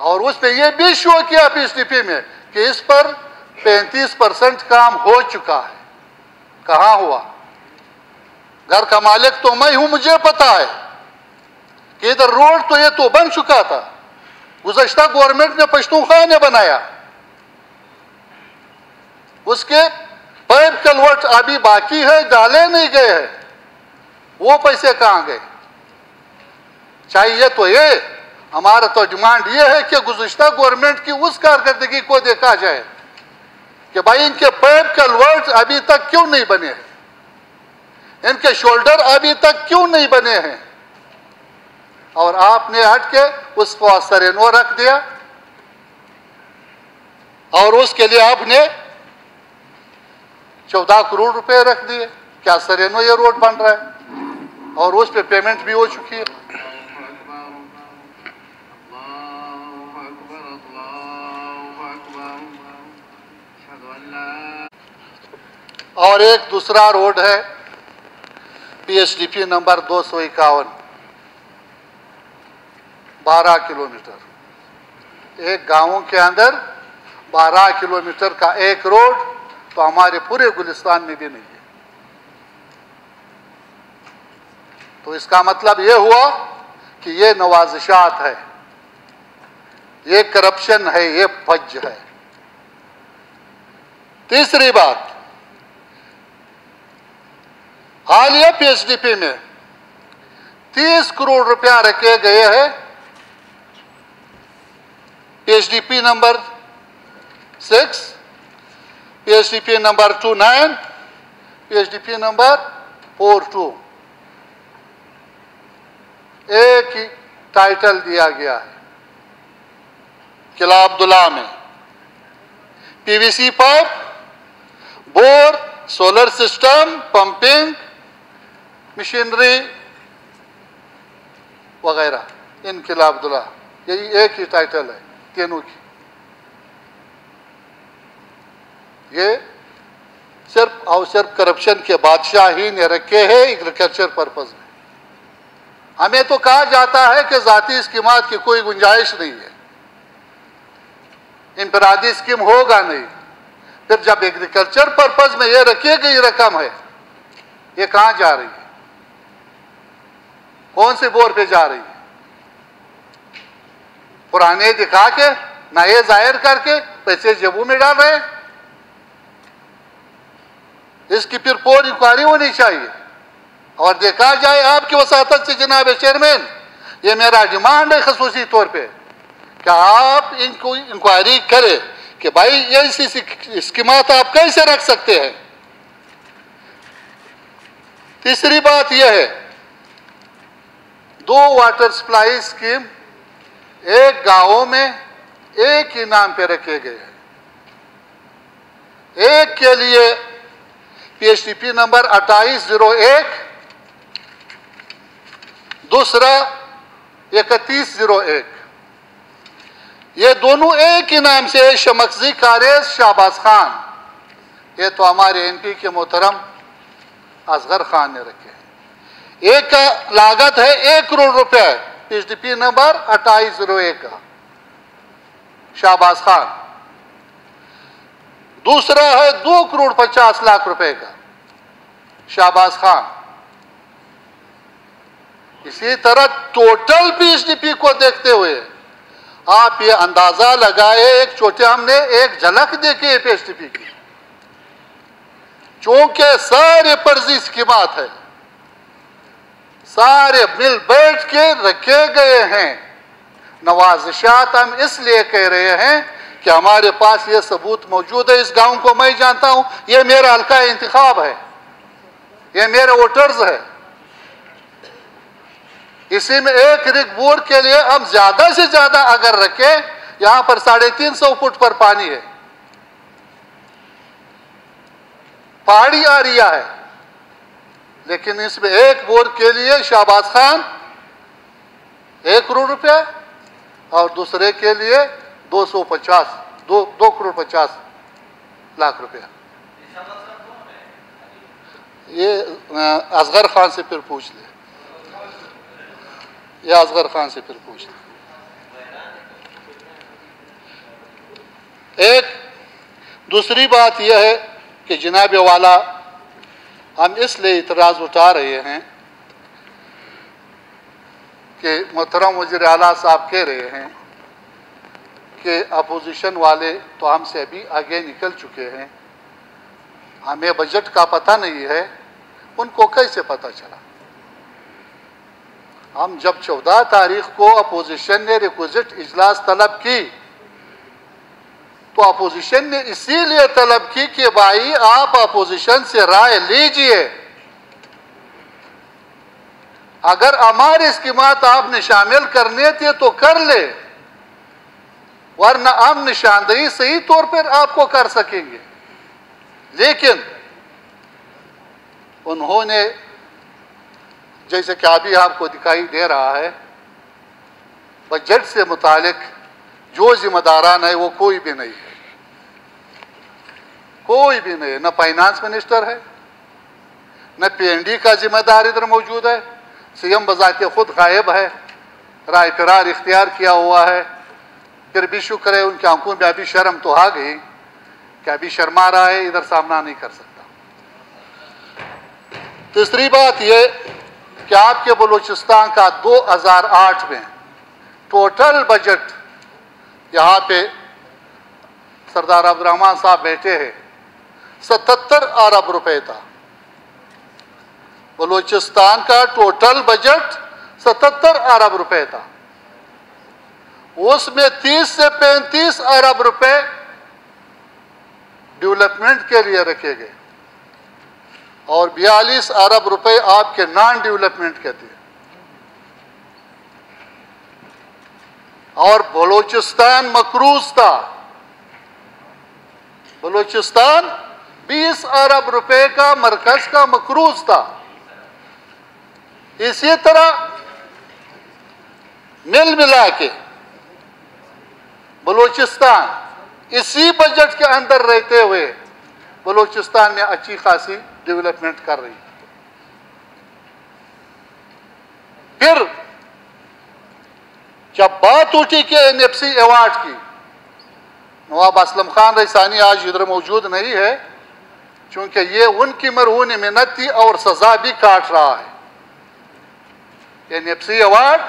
اور اس پہ یہ بھی شو کیا PSDP میں کہ اس پر 35% کام ہو چکا ہے. کہاں ہوا؟ گھر کا مالک تو میں ہوں، مجھے پتا ہے کہ ادھر روڈ تو یہ تو بن چکا تھا. گزشتہ گورنمنٹ نے پشتونخوا نے بنایا، اس کے پائپ کلوٹ ابھی باقی ہے، ڈالے نہیں گئے ہیں. وہ پیسے کہاں گئے؟ چاہیے تو یہ ہمارا تو ڈیمانڈ یہ ہے کہ گزشتہ گورنمنٹ کی اس کارکردگی کو دیکھا جائے کہ بھائی ان کے پائپ کلوٹ ابھی تک کیوں نہیں بنے ہیں، ان کے شولڈر ابھی تک کیوں نہیں بنے ہیں. اور آپ نے ہٹ کے اس کو سرینو رکھ دیا، اور اس کے لیے آپ نے 14 کروڑ روپے رکھ دیے. کیا سرینو یہ روڈ بن رہا ہے؟ اور اس پہ پیمنٹ بھی ہو چکی ہے. اور ایک دوسرا روڈ ہے PSDP نمبر 251، 12 کلومیٹر. ایک گاؤں کے اندر 12 کلومیٹر کا ایک روڈ تو ہمارے پورے گلستان میں بھی نہیں ہے. تو اس کا مطلب یہ ہوا کہ یہ نوازشات ہے، یہ کرپشن ہے، یہ فج ہے. تیسری بات، حالیہ PSDP میں 30 کروڑ روپیہ رکھے گئے ہیں PSDP number 6، PSDP number 29، PSDP number 42. ایک ہی ٹائٹل دیا گیا ہے قلعہ عبداللہ میں. PVC pipe, bore, solar system, pumping machinery وغیرہ، ان قلعہ عبداللہ یہی ایک ہی ٹائٹل ہے تینوں کی. یہ صرف اور صرف کرپشن کے بادشاہ ہی نے رکھے ہیں ایگریکلچر پرپز میں. ہمیں تو کہا جاتا ہے کہ ذاتی اسکیمات کی کوئی گنجائش نہیں ہے، انفرادی اسکیم ہوگا نہیں. پھر جب ایگریکلچر پرپز میں یہ رکھی گئی رقم ہے، یہ کہاں جا رہی ہے؟ کون سے بور پہ جا رہی ہے؟ پرانے دکھا کے، نئے ظاہر کر کے پیسے جیبوں میں ڈال رہے ہیں. اس کی پھر پور انکوائری ہونی چاہیے اور دیکھا جائے آپ کی وساطت سے جناب چیئرمین. یہ میرا ڈیمانڈ ہے خصوصی طور پہ کہ آپ ان کو انکوائری کرے کہ بھائی یہ ایسی اسکیمات آپ کیسے رکھ سکتے ہیں. تیسری بات یہ ہے، 2 واٹر سپلائی اسکیم ایک گاؤں میں ایک ہی نام پہ رکھے گئے ہیں. ایک کے لیے PSDP نمبر 2801، دوسرا 3101. یہ دونوں ایک ہی نام سے، شمکزی کاریز شہباز خان. یہ تو ہمارے MP کے محترم اصغر خان نے رکھے ہیں. ایک کا لاگت ہے 1 کروڑ روپے، PSDP نمبر 2801 کا شہباز خان. دوسرا ہے 2 کروڑ 50 لاکھ روپے کا شہباز خان. اسی طرح ٹوٹل PSDP کو دیکھتے ہوئے آپ یہ اندازہ لگائے، ایک چھوٹے ہم نے ایک جھلک دیکھی ہے PSDP کی، چونکہ سارے فرضی اسکیمات ہیں، سارے مل بیٹھ کے رکھے گئے ہیں. نوازشات ہم اس لیے کہہ رہے ہیں کہ ہمارے پاس یہ ثبوت موجود ہے. اس گاؤں کو میں جانتا ہوں، یہ میرا حلقہ انتخاب ہے، یہ میرے ووٹرز ہے. اسی میں ایک رگ بور کے لیے ہم زیادہ سے زیادہ اگر رکھیں، یہاں پر 350 فٹ پر پانی ہے، پہاڑی ایریا ہے، لیکن اس میں ایک بور کے لیے شہباز خان 1 کروڑ روپے اور دوسرے کے لیے 2 کروڑ 50 لاکھ روپے. یہ اصغر خان سے پھر پوچھ لے، یہ اصغر خان سے پھر پوچھ لے. دوسری بات یہ ہے کہ جناب والا ہم اس لیے اعتراض اٹھا رہے ہیں کہ محترم وزیر اعلیٰ صاحب کہہ رہے ہیں کہ اپوزیشن والے تو ہم سے ابھی آگے نکل چکے ہیں، ہمیں بجٹ کا پتہ نہیں ہے، ان کو کیسے پتہ چلا؟ ہم جب 14 تاریخ کو اپوزیشن نے ریکوزٹ اجلاس طلب کی تو اپوزیشن نے اسی لیے طلب کی کہ بھائی آپ اپوزیشن سے رائے لیجئے، اگر ہماری اسکیمات آپ نے شامل کرنے تھے تو کر لے، ورنہ ہم نشاندہی صحیح طور پر آپ کو کر سکیں گے۔ لیکن انہوں نے جیسے کہ ابھی آپ کو دکھائی دے رہا ہے، بجٹ سے متعلق جو ذمہ داران ہے وہ کوئی بھی نہیں ہے، کوئی بھی نہیں ہے، نہ فائنانس منسٹر ہے، نہ پی این ڈی کا ذمہ دار ادھر موجود ہے، سی ایم بذات خود غائب ہے، رائے قرار اختیار کیا ہوا ہے۔ پھر بھی شکر ہے ان کی آنکھوں میں ابھی شرم تو آ گئی کہ ابھی شرما رہا ہے، ادھر سامنا نہیں کر سکتا۔ تیسری بات یہ کہ آپ کے بلوچستان کا 2008 میں ٹوٹل بجٹ، یہاں پہ سردار عبد الرحمان صاحب بیٹھے ہیں، 77 ارب روپے تھا۔ بلوچستان کا ٹوٹل بجٹ 77 ارب روپے تھا، اس میں 30 سے 35 ارب روپے ڈیولپمنٹ کے لیے رکھے گئے اور 42 ارب روپے آپ کے نان ڈیولپمنٹ کے تھے۔ اور بلوچستان مقروض تھا، بلوچستان 20 ارب روپے کا مرکز کا مقروض تھا۔ اسی طرح مل ملا کے بلوچستان اسی بجٹ کے اندر رہتے ہوئے بلوچستان میں اچھی خاصی ڈیولپمنٹ کر رہی ہے۔ پھر جب بات اٹھی کہ این ایف سی ایوارڈ کی، نواب اسلم خان ریسانی آج ادھر موجود نہیں ہے چونکہ یہ ان کی مرہون منت تھی اور سزا بھی کاٹ رہا ہے۔ این ایف سی ایوارڈ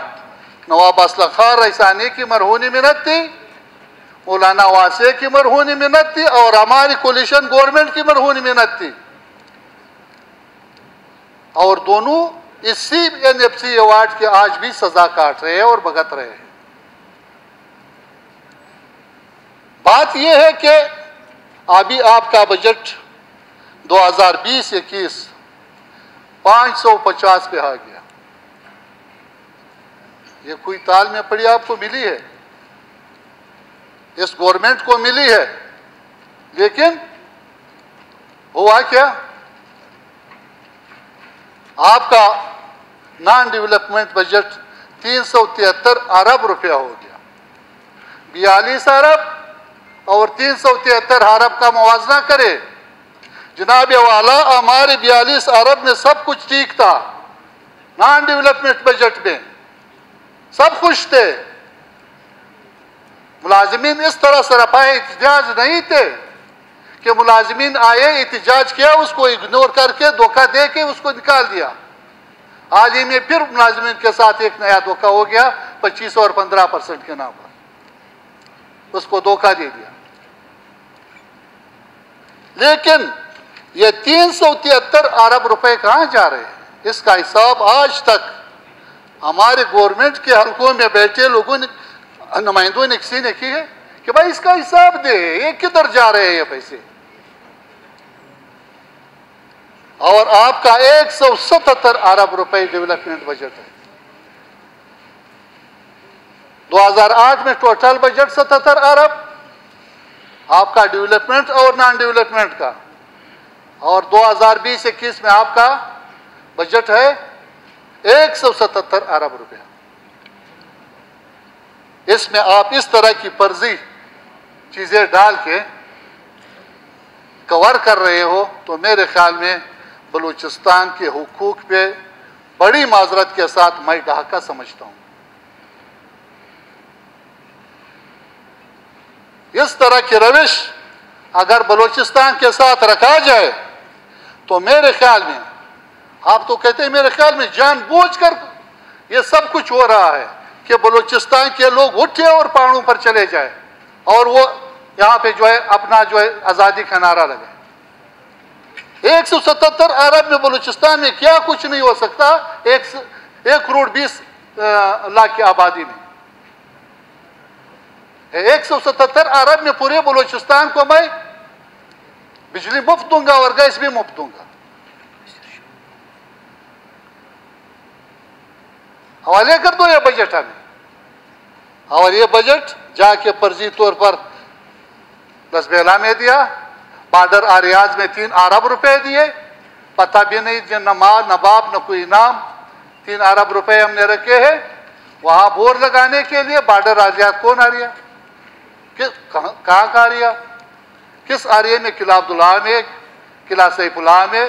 نواب اسلم خان ریسانی کی مرہون منت تھی، مولانا واسع کی مرہون منت تھی اور ہماری کولیشن گورنمنٹ کی مرہون منت تھی، اور دونوں اسی این ایف سی ایوارڈ کے آج بھی سزا کاٹ رہے ہیں اور بھگت رہے ہیں۔ بات یہ ہے کہ ابھی آپ کا بجٹ 2020-21 550 پہ آ گیا۔ یہ کوئی تال میں پڑی آپ کو ملی ہے، اس گورنمنٹ کو ملی ہے، لیکن ہوا کیا؟ آپ کا نان ڈیولپمنٹ بجٹ 373 ارب روپیہ ہو گیا۔ 42 ارب اور 373 ارب کا موازنہ کرے جناب والا، ہمارے 42 ارب میں سب کچھ ٹھیک تھا، نان ڈیولپمنٹ بجٹ میں سب خوش تھے، ملازمین اس طرح سرپائے احتجاج نہیں تھے کہ ملازمین آئے احتجاج کیا، اس کو اگنور کر کے دھوکہ دے کے اس کو نکال دیا۔ حال ہی میں پھر ملازمین کے ساتھ ایک نیا دھوکہ ہو گیا 25 اور 15% کے نام پر، اس کو دھوکہ دے دیا۔ لیکن یہ 373 ارب روپے کہاں جا رہے ہیں؟ اس کا حساب آج تک ہمارے گورنمنٹ کے حلقوں میں بیٹھے لوگوں نے، نمائندوں نے کسی نے کی ہے کہ بھائی اس کا حساب دے، یہ کدھر جا رہے ہیں یہ پیسے؟ اور آپ کا 177 ارب روپے ڈیولپمنٹ بجٹ ہے۔ 2008 میں ٹوٹل بجٹ 77 ارب آپ کا ڈیولپمنٹ اور نان ڈیولپمنٹ کا، اور 2020-21 میں آپ کا بجٹ ہے 177 ارب روپیہ۔ اس میں آپ اس طرح کی فرضی چیزیں ڈال کے کور کر رہے ہو تو میرے خیال میں بلوچستان کے حقوق پہ بڑی معذرت کے ساتھ میں ڈھاکہ سمجھتا ہوں۔ اس طرح کی روش اگر بلوچستان کے ساتھ رکھا جائے تو میرے خیال میں، آپ تو کہتے ہیں میرے خیال میں، جان بوجھ کر یہ سب کچھ ہو رہا ہے کہ بلوچستان کے لوگ اٹھے اور پہاڑوں پر چلے جائے اور وہ یہاں پہ جو ہے اپنا جو ہے آزادی کا نعرہ لگے۔ 177 ارب میں بلوچستان میں کیا کچھ نہیں ہو سکتا 1 کروڑ 20 لاکھ کی آبادی میں۔ 177 ارب میں پورے بلوچستان کو میں بجلی مفت دوں گا اور گیس بھی مفت دوں گا۔ حوالے کر دو یہ بجٹ ہمیں، اور یہ بجٹ جا کے فرضی طور پر لسبیلا میں دیا، بارڈر آریاز میں 3 ارب روپے دیے، پتہ بھی نہیں نہ ماں نہ باپ نہ کوئی نام، 3 ارب روپے ہم نے رکھے ہیں وہاں بور لگانے کے لیے۔ بارڈر آریاز کون آ رہا؟ کہاں کا آریا؟ کس آریے میں؟ قلعہ عبداللہ میں، قلعہ سیف اللہ میں،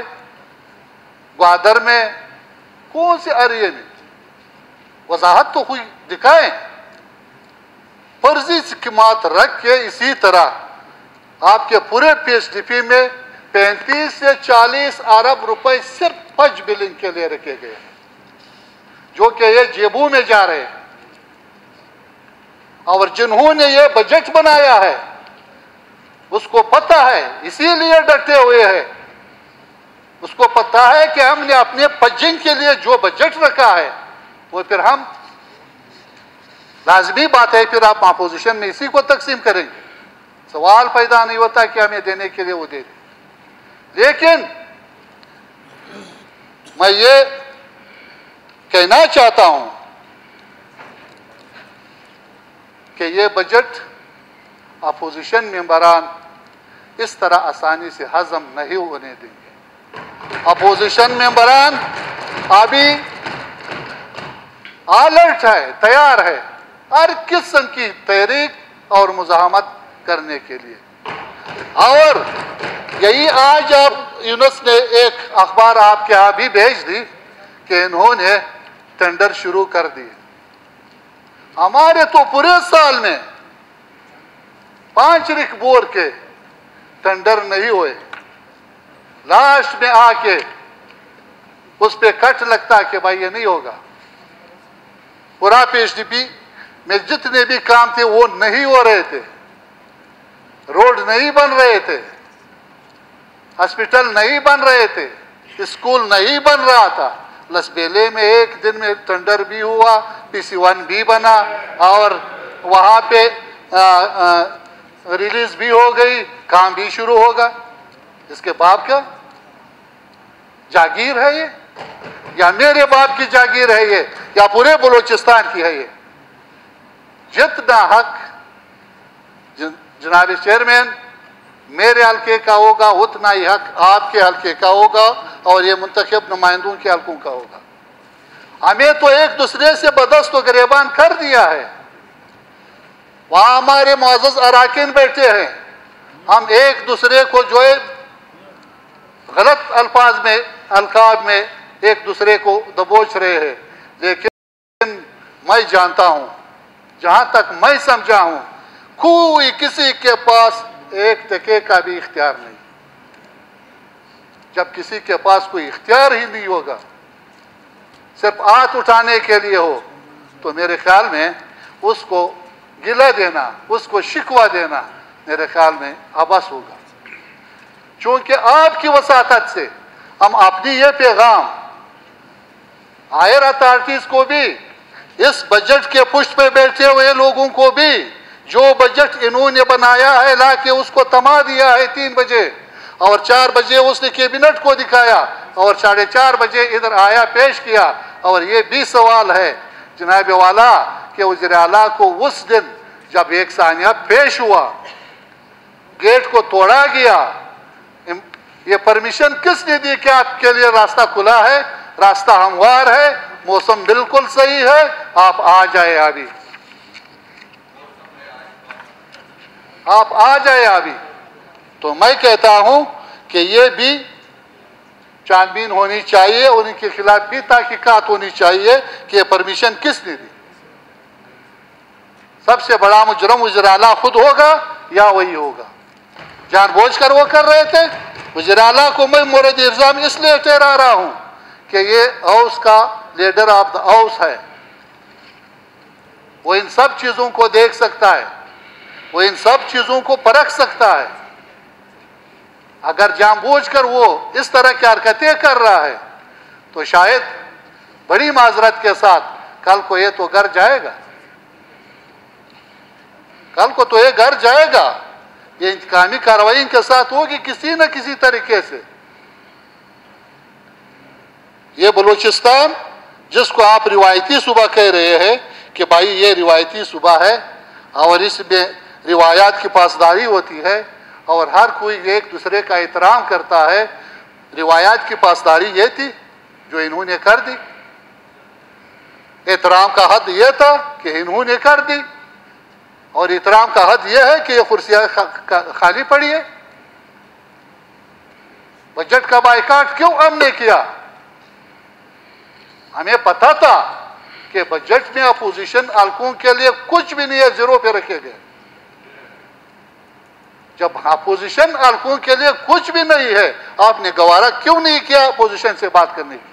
گوادر میں، کون سے آریے میں؟ وضاحت تو کوئی دکھائیں۔ فرضی سکیمات رکھ کے اسی طرح آپ کے پورے پی ایس ڈی پی میں 35 سے 40 ارب روپے صرف حج بلنگ کے لیے رکھے گئے جو کہ یہ جیبوں میں جا رہے ہیں، اور جنہوں نے یہ بجٹ بنایا ہے اس کو پتہ ہے، اسی لیے ڈٹے ہوئے ہیں۔ اس کو پتہ ہے کہ ہم نے اپنے پجنگ کے لیے جو بجٹ رکھا ہے وہ پھر ہم، لازمی بات ہے پھر آپ اپوزیشن میں اسی کو تقسیم کریں گے، سوال پیدا نہیں ہوتا کہ ہمیں دینے کے لیے وہ دے دیں۔ لیکن میں یہ کہنا چاہتا ہوں کہ یہ بجٹ اپوزیشن ممبران اس طرح آسانی سے ہضم نہیں ہونے دیں گے۔ اپوزیشن ممبران ابھی الرٹ ہے، تیار ہے ہر قسم کی تحریک اور مزاحمت کرنے کے لیے۔ اور یہی آج آپ یونس نے ایک اخبار آپ کے ہاں بھی بھیج دی کہ انہوں نے ٹینڈر شروع کر دیے۔ ہمارے تو پورے سال میں 5 رک بور کے ٹینڈر نہیں ہوئے، لاسٹ میں آ کے اس پہ کٹ لگتا کہ بھائی یہ نہیں ہوگا۔ پورا پی ایس ڈی پی میں جتنے بھی کام تھے وہ نہیں ہو رہے تھے، روڈ نہیں بن رہے تھے، ہاسپٹل نہیں بن رہے تھے، اسکول نہیں بن رہا تھا۔ لسبیلے میں ایک دن میں ٹینڈر بھی ہوا، پی سی 1 بھی بنا اور وہاں پہ ریلیز بھی ہو گئی، کام بھی شروع ہوگا۔ اس کے باپ کا جاگیر ہے یہ، یا میرے باپ کی جاگیر ہے یہ، یا پورے بلوچستان کی ہے یہ؟ جتنا حق جناب چیئرمین میرے حلقے کا ہوگا اتنا ہی حق آپ کے حلقے کا ہوگا اور یہ منتخب نمائندوں کے حلقوں کا ہوگا۔ ہمیں تو ایک دوسرے سے بدست و گریبان کر دیا ہے، وہاں ہمارے معزز اراکین بیٹھے ہیں، ہم ایک دوسرے کو جو ہے غلط القاب میں ایک دوسرے کو دبوچ رہے ہیں۔ لیکن میں جانتا ہوں، جہاں تک میں سمجھا ہوں، کوئی کسی کے پاس ایک ٹکے کا بھی اختیار نہیں۔ جب کسی کے پاس کوئی اختیار ہی نہیں ہوگا، صرف ہاتھ اٹھانے کے لیے ہو، تو میرے خیال میں اس کو گلہ دینا، اس کو شکوہ دینا میرے خیال میں عبث ہوگا۔ چونکہ آپ کی وساطت سے ہم اپنی یہ پیغام ہائر اتھارٹیز کو بھی، اس بجٹ کے پشت پہ بیٹھے ہوئے لوگوں کو بھی، جو بجٹ انہوں نے بنایا ہے لا کے اس کو تما دیا ہے 3 بجے، اور 4 بجے اس نے کیبنٹ کو دکھایا اور 4:30 بجے ادھر آیا پیش کیا۔ اور یہ بھی سوال ہے جناب والا کہ وزیر اعلیٰ کو اس دن جب 1 ثانیہ پیش ہوا، گیٹ کو توڑا گیا، یہ پرمیشن کس نے دی کہ آپ کے لیے راستہ کھلا ہے، راستہ ہموار ہے، موسم بالکل صحیح ہے، آپ آ جائے ابھی، آپ آ جائے ابھی۔ تو میں کہتا ہوں کہ یہ بھی چھانبین ہونی چاہیے، ان کے خلاف بھی تحقیقات ہونی چاہیے کہ یہ پرمیشن کس نے دی۔ سب سے بڑا مجرم وزیر اعلیٰ خود ہوگا یا وہی ہوگا؟ جان بوجھ کر وہ کر رہے تھے. وزیر اعلیٰ کو میں مورد الزام اس لیے ٹھہرا رہا ہوں کہ یہ اوس کا لیڈر آف دا اوس ہے. وہ ان سب چیزوں کو دیکھ سکتا ہے, وہ ان سب چیزوں کو پرکھ سکتا ہے. اگر جان بوجھ کر وہ اس طرح کی حرکتیں کر رہا ہے تو شاید بڑی معذرت کے ساتھ کل کو یہ تو گھر جائے گا, کل کو تو یہ گھر جائے گا. یہ انتقامی کارروائی کے ساتھ ہوگی کسی نہ کسی طریقے سے. یہ بلوچستان جس کو آپ روایتی صوبہ کہہ رہے ہیں کہ بھائی یہ روایتی صوبہ ہے اور اس میں روایات کی پاسداری ہوتی ہے اور ہر کوئی ایک دوسرے کا احترام کرتا ہے. روایات کی پاسداری یہ تھی جو انہوں نے کر دی. احترام کا حد یہ تھا کہ انہوں نے کر دی, اور احترام کا حد یہ ہے کہ یہ کرسیاں خالی پڑی ہے. بجٹ کا بائیکاٹ کیوں ہم نے کیا؟ ہمیں پتا تھا کہ بجٹ میں اپوزیشن حلقوں کے لیے کچھ بھی نہیں ہے, زیرو پہ رکھے گئے. جب اپوزیشن حلقوں کے لیے کچھ بھی نہیں ہے, آپ نے گوارا کیوں نہیں کیا اپوزیشن سے بات کرنے کی؟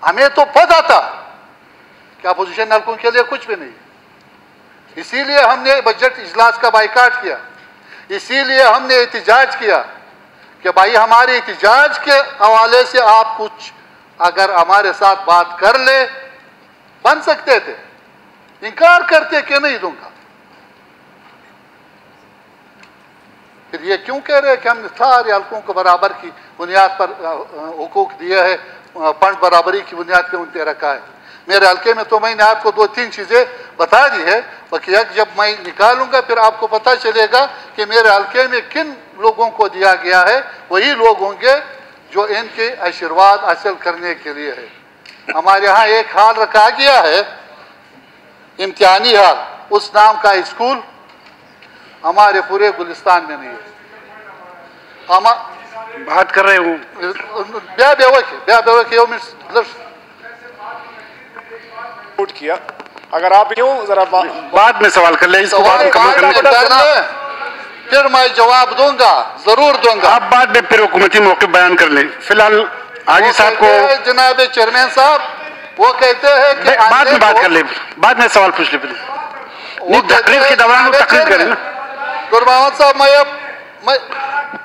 ہمیں تو پتا تھا کہ اپوزیشن حلقوں کے لیے کچھ بھی نہیں. اسی لیے ہم نے بجٹ اجلاس کا بائیکاٹ کیا, اسی لیے ہم نے احتجاج کیا کہ بھائی ہمارے احتجاج کے حوالے سے آپ کچھ اگر ہمارے ساتھ بات کر لے. بن سکتے تھے, انکار کرتے کہ نہیں دوں گا. پھر یہ کیوں کہہ رہے کہ ہم نے سارے حلقوں کو برابر کی بنیاد پر حقوق دیے ہے, فنڈ برابری کی بنیاد پہ ان پہ رکھا ہے. میرے حلقے میں تو میں نے آپ کو 2-3 چیزیں بتا دی ہے, بقیہ جب میں نکالوں گا پھر آپ کو پتہ چلے گا کہ میرے حلقے میں کن لوگوں کو دیا گیا ہے. وہی لوگ ہوں گے جو ان کے آشیرواد حاصل کرنے کے لیے ہے. ہمارے یہاں ایک ہال رکھا گیا ہے, امتحانی ہال, اس نام کا اسکول ہمارے پورے گلستان میں نہیں ہے. بات کر رہے ہوں کیا. اگر آپ کیوں ذرا بعد میں سوال کر لیں, اس کو بعد میں کمل کرنے کا, پھر میں جواب دوں گا, ضرور دوں گا. آپ بعد میں پھر حکومتی موقف بیان کر لیں. فی الحال حاجی صاحب کو جناب چیئرمین صاحب وہ کہتے ہیں کہ بعد میں بات کر لیں, بعد میں سوال پوچھ لیں. پھر تقریر کے دوران تقریر کریں نا, گر محمد صاحب میں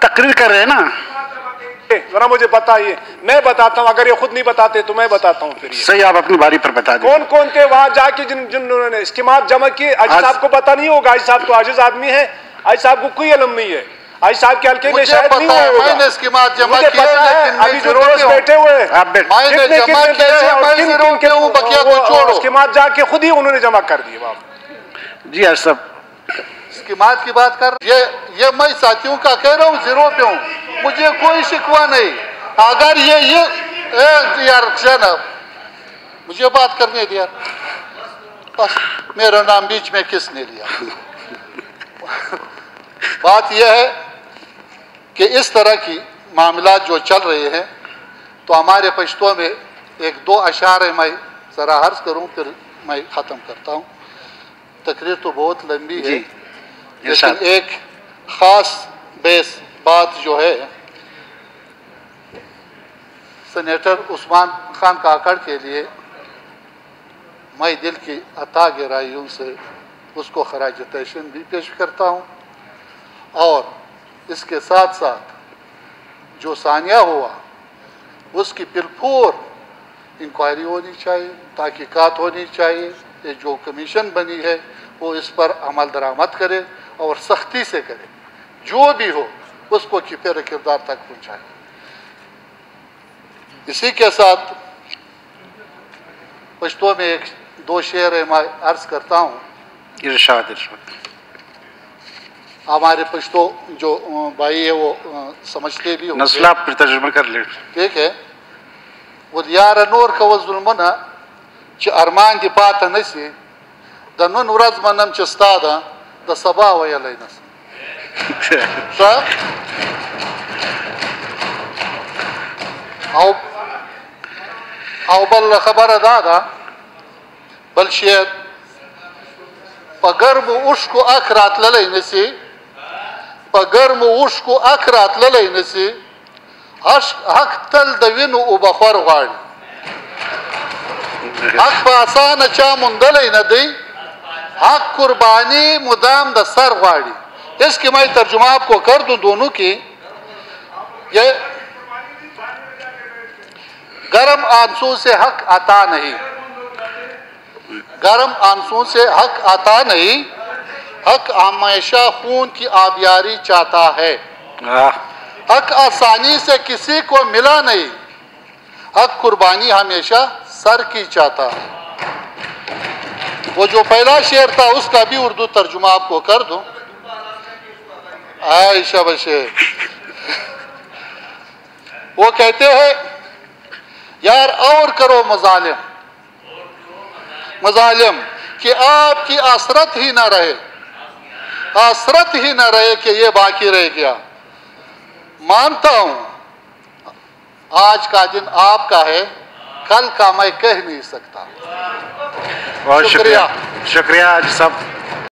تقریر کر رہے ہیں نا. ذرا مجھے بتائیے, میں بتاتا ہوں, اگر یہ خود نہیں بتاتے تو میں بتاتا ہوں. پھر صحیح, آپ اپنی باری پر بتا دیں. کون کون تھے وہاں جا کے جنہوں نے اسکیمات جمع کیے؟ حاجی صاحب کو پتا نہیں ہوگا, حاجی صاحب تو عاجز آدمی ہے, حاجی صاحب کو کوئی علم نہیں ہے. حاجی صاحب کے حلقے میں شاید نہیں ہوا ہوگا. میں نے اسکیمات جمع مجھے پتا ہے, ابھی جو دوست بیٹھے ہوئے ہیں میں نے جمع کیا, بقیہ کو چھوڑو. اسکیمات جا کے خود ہی انہوں نے جمع کر دیے. جی حاج صاحب, اسکیمات کی بات کر, یہ میں ساتھیوں کا کہہ رہا ہوں, زیرو پہ ہوں, مجھے کوئی شکوہ نہیں. اگر یہ یار جناب مجھے بات کرنے دیا, بس میرا نام بیچ میں کس نے لیا. بات یہ ہے کہ اس طرح کی معاملات جو چل رہے ہیں تو ہمارے پشتوں میں 1-2 اشعار میں ذرا عرض کروں, پھر میں ختم کرتا ہوں. تقریر تو بہت لمبی ہے, لیکن ایک خاص بیس بات جو ہے سینیٹر عثمان خان کاکڑ کے لیے میں دل کی عطا گہرائیوں سے اس کو خراج تحسین بھی پیش کرتا ہوں. اور اس کے ساتھ ساتھ جو ثانیہ ہوا اس کی پرپور انکوائری ہونی چاہیے, تحقیقات ہونی چاہیے. یہ جو کمیشن بنی ہے وہ اس پر عمل درآمد کرے اور سختی سے کرے, جو بھی ہو اس کو کھپے کردار تک پہنچائے. اسی کے ساتھ پشتوں میں 1-2 شعر میں عرض کرتا ہوں. ارشاد. ہمارے پشتوں جو بھائی ہے وہ سمجھتے بھی ہوں گے, نسلہ پر ترجمہ کر لیں. ٹھیک ہے. وہ یار نور کو ظلمنا چ ارمان دی پات نسی د نن ورځ منم چې ستا ده د سبا ویلی نسم. او بل خبره دا ده, بل شعر پگرم عشق اخ راتللی نسی پگرم عشق اخ راتللی نسی حق تل د وینو اوبخور غواړي حق په آسانه چا موندلی نه دی حق قربانی مدام د سر غواړي اس کی میں ترجمہ آپ کو کر دوں دونوں کی یہ گرم آنسو سے حق آتا نہیں گرم آنسو سے حق آتا نہیں حق ہمیشہ خون کی آبیاری چاہتا ہے حق آسانی سے کسی کو ملا نہیں حق قربانی ہمیشہ سر کی چاہتا ہے وہ جو پہلا شعر تھا اس کا بھی اردو ترجمہ آپ کو کر دوں عائشہ بشیر وہ کہتے ہیں یار اور کرو مظالم کہ آپ کی آسرت ہی نہ رہے کہ یہ باقی رہ گیا مانتا ہوں آج کا دن آپ کا ہے کل کا میں کہہ نہیں سکتا بہت شکریہ حاجی صاحب